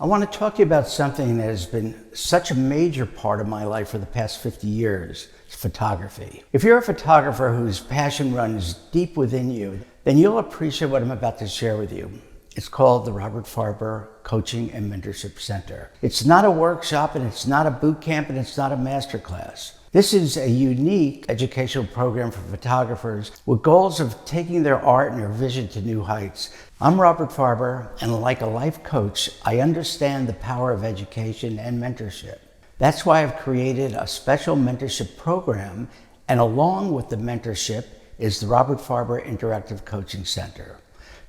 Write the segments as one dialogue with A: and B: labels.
A: I want to talk to you about something that has been such a major part of my life for the past 50 years. It's photography. If you're a photographer whose passion runs deep within you, then you'll appreciate what I'm about to share with you. It's called the Robert Farber Coaching and Mentorship Center. It's not a workshop, and it's not a boot camp, and it's not a masterclass. This is a unique educational program for photographers with goals of taking their art and their vision to new heights. I'm Robert Farber, and like a life coach, I understand the power of education and mentorship. That's why I've created a special mentorship program, and along with the mentorship is the Robert Farber Interactive Coaching Center.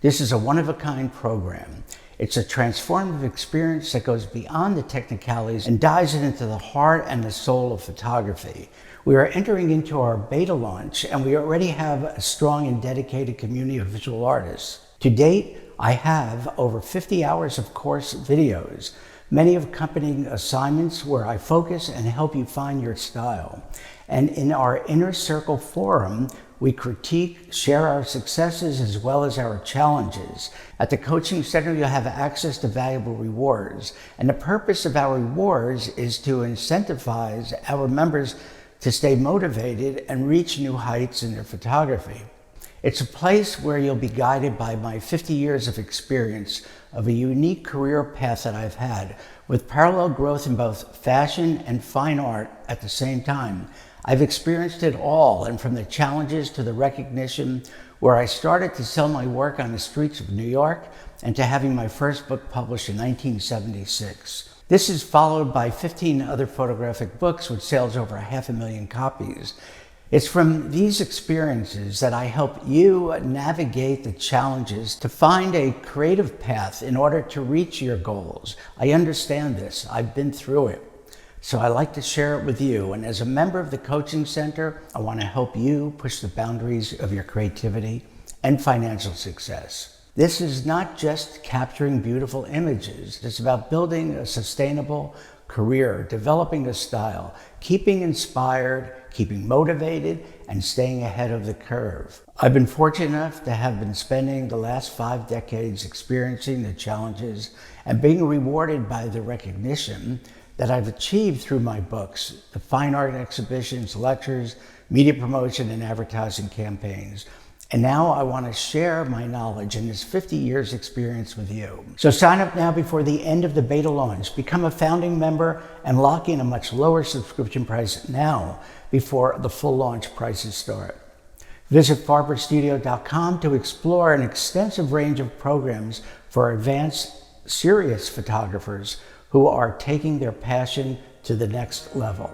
A: This is a one-of-a-kind program. It's a transformative experience that goes beyond the technicalities and dives into the heart and the soul of photography. We are entering into our beta launch, and we already have a strong and dedicated community of visual artists. To date, I have over 50 hours of course videos, many accompanying assignments where I focus and help you find your style. And in our Inner Circle forum, we critique, share our successes as well as our challenges. At the Coaching Center, you'll have access to valuable rewards. And the purpose of our rewards is to incentivize our members to stay motivated and reach new heights in their photography. It's a place where you'll be guided by my 50 years of experience of a unique career path that I've had, with parallel growth in both fashion and fine art at the same time. I've experienced it all, and from the challenges to the recognition, where I started to sell my work on the streets of New York and to having my first book published in 1976. This is followed by 15 other photographic books with sales over 500,000 copies. It's from these experiences that I help you navigate the challenges to find a creative path in order to reach your goals. I understand this. I've been through it. So I like to share it with you. And as a member of the Coaching Center, I want to help you push the boundaries of your creativity and financial success. This is not just capturing beautiful images. It's about building a sustainable career, developing a style, keeping inspired, keeping motivated, and staying ahead of the curve. I've been fortunate enough to have been spending the last 5 decades experiencing the challenges and being rewarded by the recognition that I've achieved through my books, the fine art exhibitions, lectures, media promotion, and advertising campaigns. And now I want to share my knowledge and this 50 years experience with you. So sign up now before the end of the beta launch. Become a founding member and lock in a much lower subscription price now before the full launch prices start. Visit farberstudio.com to explore an extensive range of programs for advanced, serious photographers who are taking their passion to the next level.